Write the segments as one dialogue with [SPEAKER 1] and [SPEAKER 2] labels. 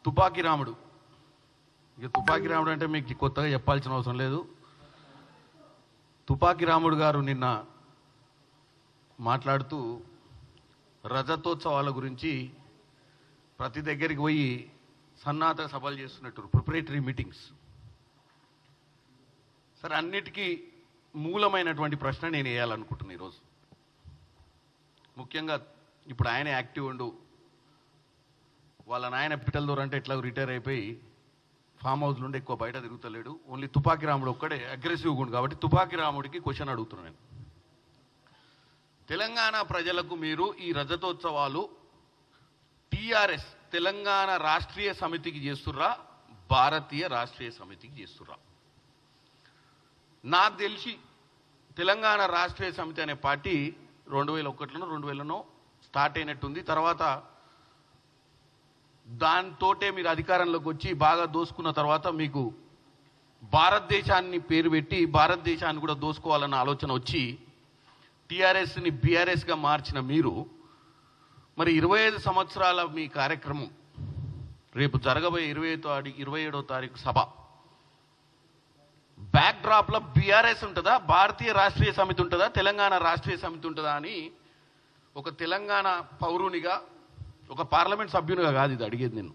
[SPEAKER 1] తుపాకీ రాముడు. ఇక తుపాకీ రాముడు అంటే మీకు కొత్తగా చెప్పాల్సిన అవసరం లేదు. తుపాకీ రాముడు గారు నిన్న మాట్లాడుతూ రజతోత్సవాల గురించి ప్రతి దగ్గరికి పోయి సన్నాహక సభలు చేస్తున్నట్టు ప్రిపరేటరీ మీటింగ్స్. సరే, అన్నిటికీ మూలమైనటువంటి ప్రశ్న నేను వేయాలనుకుంటున్నాను ఈరోజు. ముఖ్యంగా ఇప్పుడు ఆయన యాక్టివ్ ఉండు, వాళ్ళ నాయన పిట్టల దూరం అంటే ఎట్లా రిటైర్ అయిపోయి ఫామ్ హౌస్ నుండి ఎక్కువ బయట తిరుగుతలేడు. ఓన్లీ తుపాకీ రాముడు ఒక్కడే అగ్రెసివ్గా ఉండు. కాబట్టి తుపాకీ రాముడికి క్వశ్చన్ అడుగుతున్నాను నేను. తెలంగాణ ప్రజలకు మీరు ఈ రజతోత్సవాలు టీఆర్ఎస్ తెలంగాణ రాష్ట్రీయ సమితికి చేస్తుర్రా, భారతీయ రాష్ట్రీయ సమితికి చేస్తుర్రా? నాకు తెలిసి తెలంగాణ రాష్ట్రీయ సమితి అనే పార్టీ 2001లోనో 2000లోనో స్టార్ట్ అయినట్టుంది. తర్వాత దాంతోటే మీరు అధికారంలోకి వచ్చి బాగా దోసుకున్న తర్వాత మీకు భారతదేశాన్ని పేరు పెట్టి భారతదేశాన్ని కూడా దోసుకోవాలన్న ఆలోచన వచ్చి టీఆర్ఎస్ని బీఆర్ఎస్గా మార్చిన మీరు మరి 25 సంవత్సరాల మీ కార్యక్రమం రేపు జరగబోయే 27వ తారీఖు సభ బ్యాక్ డ్రాప్లో బీఆర్ఎస్ ఉంటుందా, భారతీయ రాష్ట్రీయ సమితి ఉంటుందా, తెలంగాణ రాష్ట్రీయ సమితి ఉంటుందా అని ఒక తెలంగాణ పౌరునిగా, ఒక పార్లమెంట్ సభ్యునిగా కాదు ఇది అడిగేది నేను,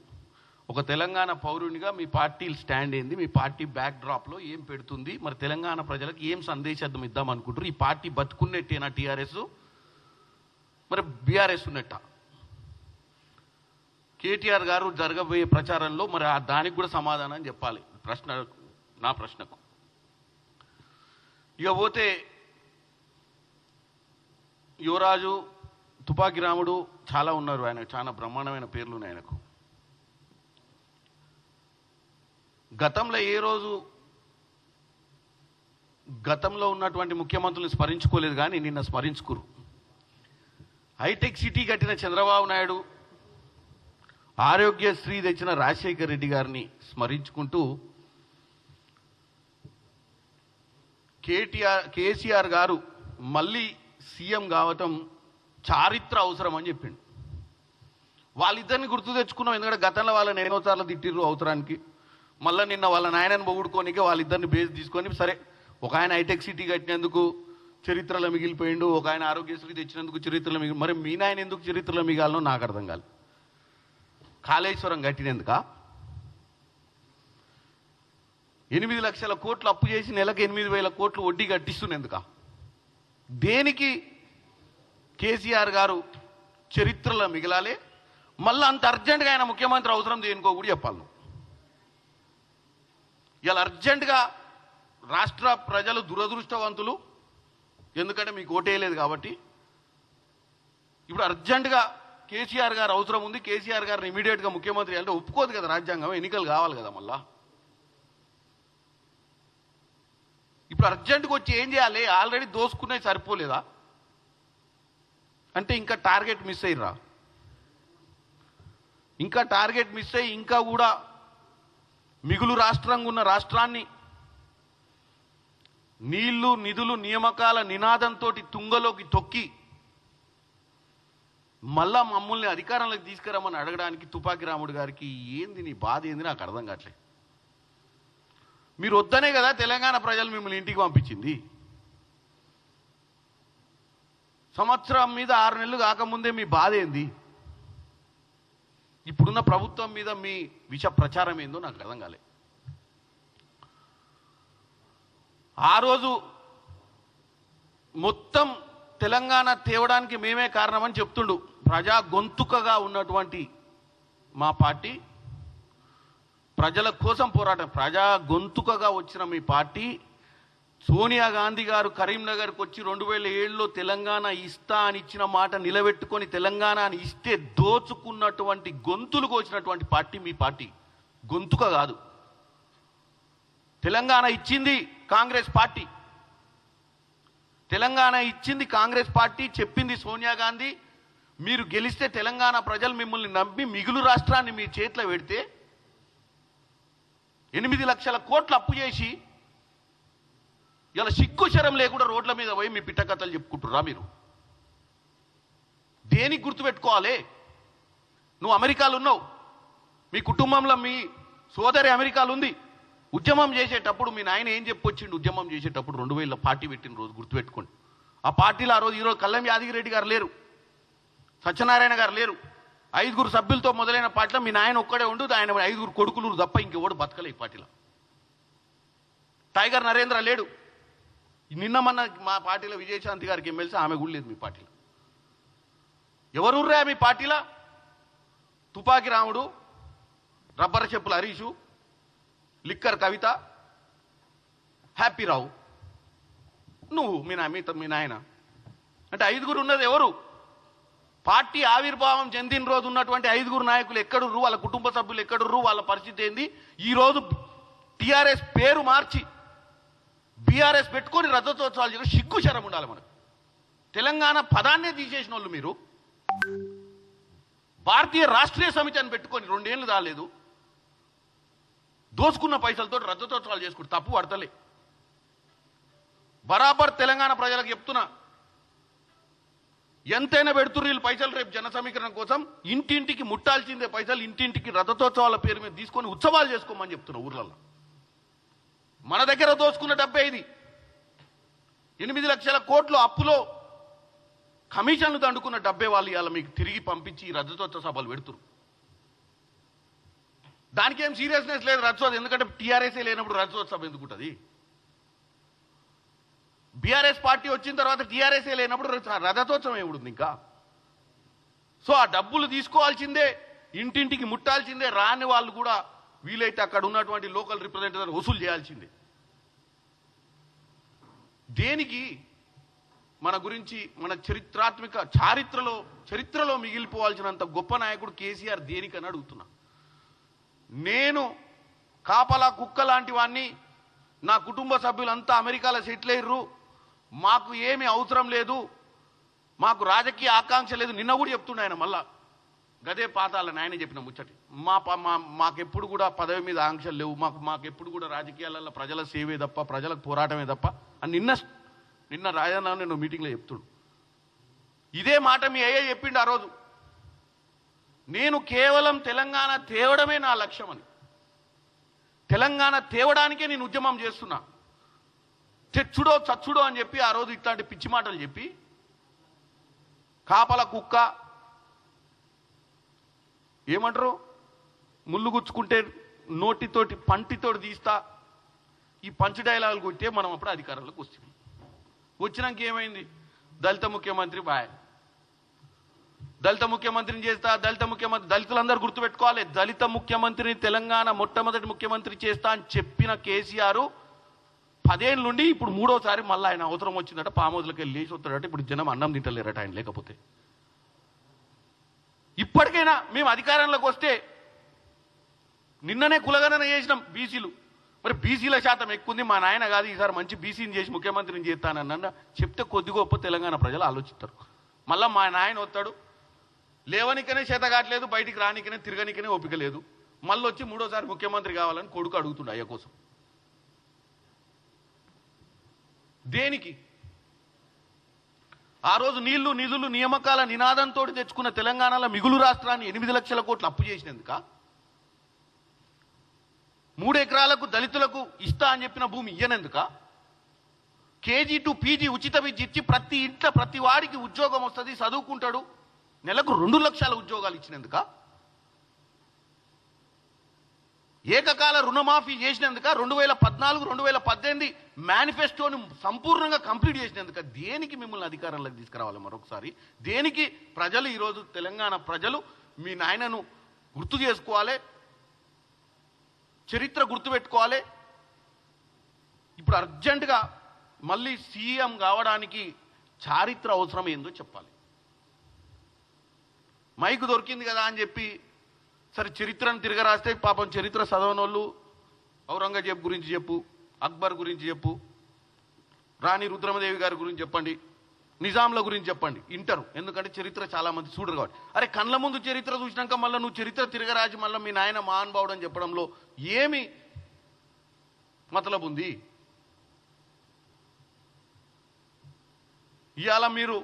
[SPEAKER 1] ఒక తెలంగాణ పౌరునిగా మీ పార్టీ స్టాండ్ ఏంది, మీ పార్టీ బ్యాక్ డ్రాప్లో ఏం పెడుతుంది, మరి తెలంగాణ ప్రజలకు ఏం సందేశం ఇద్దాం అనుకుంటారు? ఈ పార్టీ బతుకున్నట్టేనా టీఆర్ఎస్, మరి బీఆర్ఎస్ ఉన్నట్ట? కేటీఆర్ గారు జరగబోయే ప్రచారంలో మరి దానికి కూడా సమాధానం చెప్పాలి నా ప్రశ్నకు. ఇక పోతే యువరాజు, తుపాకీ రాముడు చాలా ఉన్నారు. ఆయన చాలా బ్రహ్మాండమైన పేర్లు ఉన్నాయి ఆయనకు. గతంలో ఏ రోజు గతంలో ఉన్నటువంటి ముఖ్యమంత్రులను స్మరించుకోలేదు, కానీ నిన్న స్మరించుకురు. హైటెక్ సిటీ కట్టిన చంద్రబాబు నాయుడు, ఆరోగ్యశ్రీ తెచ్చిన రాజశేఖర్ రెడ్డి గారిని స్మరించుకుంటూ కేసీఆర్ గారు మళ్ళీ సీఎం కావటం చారిత్ర అవసరం అని చెప్పిండు. వాళ్ళిద్దరిని గుర్తు తెచ్చుకున్నాం, ఎందుకంటే గతంలో వాళ్ళని ఎన్నోసార్లు తిట్టిర్రు అవసరానికి. మళ్ళీ నిన్న వాళ్ళ నాయనని పొగుడుకోనికే వాళ్ళిద్దరిని బేస్ తీసుకొని, సరే ఒక ఆయన హైటెక్ సిటీ కట్టినందుకు చరిత్రలో మిగిలిపోయిండు, ఒక ఆయన ఆరోగ్యశ్రీ తెచ్చినందుకు చరిత్రలో మిగిలి, మరి మీ నాయన ఎందుకు చరిత్రలో మిగాలనో నాకు అర్థం కాదు. కాళేశ్వరం కట్టినందుక 8 లక్షల కోట్లు అప్పు చేసి నెలకు 8,000 కోట్లు వడ్డీ కట్టిస్తున్నందుక? దేనికి కేసీఆర్ గారు చరిత్రలో మిగలాలి? మళ్ళీ అంత అర్జెంటుగా ఆయన ముఖ్యమంత్రి అవసరం దేనికో కూడా చెప్పాలి. ఇలా అర్జెంటుగా రాష్ట్ర ప్రజలు దురదృష్టవంతులు, ఎందుకంటే మీకు ఓటేయలేదు కాబట్టి. ఇప్పుడు అర్జెంటుగా కేసీఆర్ గారు అవసరం ఉంది, కేసీఆర్ గారిని ఇమీడియట్గా ముఖ్యమంత్రి అంటే ఒప్పుకోదు కదా రాజ్యాంగం, ఎన్నికలు కావాలి కదా మళ్ళా. ఇప్పుడు అర్జెంటుగా వచ్చి ఏం చేయాలి? ఆల్రెడీ దోసుకునేది సరిపోలేదా అంటే ఇంకా టార్గెట్ మిస్ అయ్యిరా? ఇంకా టార్గెట్ మిస్ అయ్యి ఇంకా కూడా మిగులు రాష్ట్రంగా ఉన్న రాష్ట్రాన్ని నీళ్లు, నిధులు, నియామకాల నినాదంతో తుంగలోకి తొక్కి మళ్ళా మమ్మల్ని అధికారంలోకి తీసుకురమ్మని అడగడానికి తుపాకీ రాముడు గారికి ఏంది, నీ బాధ ఏంది నాకు అర్థం కావట్లేదు. మీరు వద్దనే కదా తెలంగాణ ప్రజలు మిమ్మల్ని ఇంటికి పంపించింది. సంవత్సరం మీద 6 నెలలు కాకముందే మీ బాధ ఏంది? ఇప్పుడున్న ప్రభుత్వం మీద మీ విష ప్రచారం ఏందో నాకు అర్థం కాలే. ఆ రోజు మొత్తం తెలంగాణ తేవడానికి మేమే కారణమని చెప్తుండు. ప్రజా గొంతుకగా ఉన్నటువంటి మా పార్టీ, ప్రజల కోసం పోరాటం, ప్రజా గొంతుకగా వచ్చిన మీ పార్టీ, సోనియా గాంధీ గారు కరీంనగర్కి వచ్చి 2007లో తెలంగాణ ఇస్తా అని ఇచ్చిన మాట నిలబెట్టుకొని తెలంగాణని ఇస్తే దోచుకున్నటువంటి గొంతులు కోసినటువంటి పార్టీ మీ పార్టీ. గొంతుక కాదు, తెలంగాణ ఇచ్చింది కాంగ్రెస్ పార్టీ. తెలంగాణ ఇచ్చింది కాంగ్రెస్ పార్టీ, చెప్పింది సోనియా గాంధీ. మీరు గెలిస్తే తెలంగాణ ప్రజలు మిమ్మల్ని నమ్మి మిగులు రాష్ట్రాన్ని మీ చేతిలో పెడితే 8 లక్షల కోట్లు అప్పు చేసి ఇలా సిగ్గు శరం లేకుండా రోడ్ల మీద పోయి మీ పిట్టకథలు చెప్పుకుంటుర్రా మీరు? దేనికి గుర్తుపెట్టుకోవాలి? నువ్వు అమెరికాలో ఉన్నావు, మీ కుటుంబంలో మీ సోదరి అమెరికాలో ఉంది. ఉద్యమం చేసేటప్పుడు మీ నాయన ఏం చెప్పొచ్చిండు? ఉద్యమం చేసేటప్పుడు 2000 పార్టీ పెట్టిన రోజు గుర్తుపెట్టుకోండి. ఆ పార్టీలో ఆ రోజు ఈరోజు కల్లం యాదగిరెడ్డి గారు లేరు, సత్యనారాయణ గారు లేరు. 5 సభ్యులతో మొదలైన పార్టీలో మీ నాయన ఒక్కడే ఉండు, ఆయన 5 కొడుకులు తప్ప ఇంకెవడు బతకలే ఈ పార్టీలో. టైగర్ నరేంద్ర లేడు. నిన్న మొన్న మా పార్టీలో విజయశాంతి గారికి ఎమ్మెల్సీ, ఆమె కూడా లేదు మీ పార్టీలో. ఎవరుర్రా మీ పార్టీలో? తుపాకి రాముడు, రబ్బర్ చెప్పుల హరీషు, లిక్కర్ కవిత, హ్యాపీ రావు, నువ్వు మీ నాయన అంటే 5 ఉన్నది ఎవరు? పార్టీ ఆవిర్భావం చెందిన రోజు ఉన్నటువంటి 5 నాయకులు ఎక్కడుర్రు? వాళ్ళ కుటుంబ సభ్యులు ఎక్కడుర్రు? వాళ్ళ పరిస్థితి ఏంది? ఈరోజు టీఆర్ఎస్ పేరు మార్చి బీఆర్ఎస్ పెట్టుకొని రజతోత్సవాలు చేయడం సిగ్గు శరం ఉండాలి మనకు. తెలంగాణ పదాన్నే తీసేసిన వాళ్ళు మీరు. భారతీయ రాష్ట్రీయ సమితి అని పెట్టుకొని 2 ఏళ్ళు రాలేదు, దోసుకున్న పైసలతో రజతోత్సవాలు చేసుకుంటూ తప్పు పడతలే. బరాబర్ తెలంగాణ ప్రజలకు చెప్తున్నా, ఎంతైనా పెడుతుర్రు వీళ్ళు పైసలు. రేపు జన సమీకరణ కోసం ఇంటింటికి ముట్టాల్సిందే పైసలు, ఇంటింటికి రథోత్సవాల పేరు మీద తీసుకొని ఉత్సవాలు చేసుకోమని చెప్తున్నా ఊర్లలో. మన దగ్గర దోసుకున్న డబ్బే ఇది. 8 లక్షల కోట్లు అప్పులో కమిషన్లు దండుకున్న డబ్బే వాళ్ళు ఇవాళ మీకు తిరిగి పంపించి ఈ రథోత్సవ సభలు పెడుతురు. దానికి ఏం సీరియస్నెస్ లేదు రథోత్సవం, ఎందుకంటే టీఆర్ఎస్ఏ లేనప్పుడు రథోత్సవం ఎందుకుంటుంది? బీఆర్ఎస్ పార్టీ వచ్చిన తర్వాత టీఆర్ఎస్ఏ లేనప్పుడు రథోత్సవం ఏముంది ఇంకా? సో ఆ డబ్బులు తీసుకోవాల్సిందే, ఇంటింటికి ముట్టాల్సిందే. రాని వాళ్ళు కూడా వీలైతే అక్కడ ఉన్నటువంటి లోకల్ రిప్రజెంటేటివ్ వసూలు చేయాల్సిందే. దేనికి? మన గురించి మన చరిత్రలో మిగిలిపోవాల్సినంత గొప్ప నాయకుడు కేసీఆర్ దేనికని అడుగుతున్నా. నేను కాపలా కుక్క లాంటి వాడిని, నా కుటుంబ సభ్యులంతా అమెరికాలో సెటిల్ అయ్యారు, మాకు ఏమీ అవసరం లేదు, మాకు రాజకీయ ఆకాంక్ష లేదు. నిన్న కూడా చెప్తుండే ఆయన మళ్ళా గదే పాతాలని ఆయన చెప్పిన ముచ్చటి. మాకెప్పుడు కూడా పదవి మీద ఆంక్షలు లేవు, మాకెప్పుడు కూడా రాజకీయాలలో ప్రజల సేవే తప్ప, ప్రజలకు పోరాటమే తప్ప అని నిన్న రాజన్న నేను మీటింగ్లో చెప్తుడు. ఇదే మాట మీ అయ్యే చెప్పిండు ఆ రోజు. నేను కేవలం తెలంగాణ తేవడమే నా లక్ష్యం అని, తెలంగాణ తేవడానికే నేను ఉద్యమం చేస్తున్నా, తెచ్చుడో చచ్చుడో అని చెప్పి ఆ రోజు ఇట్లాంటి పిచ్చి మాటలు చెప్పి కాపల కుక్క ఏమంటారు, ముళ్ళు గుచ్చుకుంటే నోటితోటి పంటితోటి తీస్తా, ఈ పంచ్ డైలాగులు కొట్టే మనం అప్పుడు అధికారంలోకి వస్తుంది. వచ్చినాక ఏమైంది? దళిత ముఖ్యమంత్రి బాయ్, దళిత ముఖ్యమంత్రిని చేస్తా, దళితులందరూ గుర్తుపెట్టుకోవాలి, దళిత ముఖ్యమంత్రిని తెలంగాణ మొట్టమొదటి ముఖ్యమంత్రి చేస్తా అని చెప్పిన కేసీఆర్ 10 ఏళ్ళ నుండి ఇప్పుడు 3వసారి మళ్ళీ ఆయన అవసరం వచ్చిందట, పామోదులకి వెళ్ళి లేచి వస్తాడట. ఇప్పుడు జనం అన్నం తింటలేరట ఆయన లేకపోతే. ఇప్పటికైనా మేము అధికారంలోకి వస్తే, నిన్ననే కులగణన చేసినాం బీసీలు, మరి బీసీల శాతం ఎక్కువ ఉంది, మా నాయన కాదు ఈసారి మంచి బీసీని చేసి ముఖ్యమంత్రిని చేస్తానన్న చెప్తే కొద్ది గొప్ప తెలంగాణ ప్రజలు ఆలోచిస్తారు. మళ్ళీ మా నాయన వస్తాడు, లేవనికనే చేత కావట్లేదు, బయటికి రానికనే తిరగనికనే ఓపిక లేదు, మళ్ళీ వచ్చి 3వసారి ముఖ్యమంత్రి కావాలని కొడుకు అడుగుతుండే అయ్య కోసం. దేనికి? ఆ రోజు నీళ్లు నిధులు నియామకాల నినాదంతో తెచ్చుకున్న తెలంగాణలో మిగులు రాష్ట్రాన్ని 8 లక్షల కోట్లు అప్పు చేసినందుక? 3 ఎకరాలకు దళితులకు ఇస్తా అని చెప్పిన భూమి ఇయ్యనందుక? కేజీ టు పీజీ ఉచిత విద్య ఇచ్చి ప్రతి ఇంట్లో ప్రతి వాడికి ఉద్యోగం వస్తుంది, చదువుకుంటాడు, నెలకు 2 లక్షల ఉద్యోగాలు ఇచ్చినందుక? ఏకకాల రుణమాఫీ చేసినందుక? 2014, 2018 మేనిఫెస్టోని సంపూర్ణంగా కంప్లీట్ చేసినందుక? దేనికి మిమ్మల్ని అధికారంలోకి తీసుకురావాలి మరొకసారి? దేనికి? ప్రజలు ఈరోజు తెలంగాణ ప్రజలు మీ నాయనను గుర్తు చేసుకోవాలి, చరిత్ర గుర్తుపెట్టుకోవాలి. ఇప్పుడు అర్జెంటుగా మళ్ళీ సీఎం కావడానికి చారిత్ర అవసరం ఏందో చెప్పాలి. మైకు దొరికింది కదా అని చెప్పి సరే చరిత్రను తిరగరాస్తే పాపం చరిత్ర చదవనోళ్ళు ఔరంగజేబ్ గురించి చెప్పు, అక్బర్ గురించి చెప్పు, రాణి రుద్రమదేవి గారి గురించి చెప్పండి, నిజాంల గురించి చెప్పండి, ఇంటరు. ఎందుకంటే చరిత్ర చాలా మంది చూడరు కాబట్టి. అరే కళ్ళ ముందు చరిత్ర చూసినాక మళ్ళీ నువ్వు చరిత్ర తిరగరాజు మళ్ళీ మీ నాయన మహానుభావుడు అని చెప్పడంలో ఏమి మతలబు ఉంది? ఇవాళ మీరు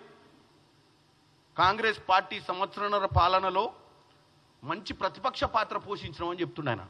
[SPEAKER 1] కాంగ్రెస్ పార్టీ సంవత్సరన్నర పాలనలో మంచి ప్రతిపక్ష పాత్ర పోషించడం అని చెప్తుండే ఆయన.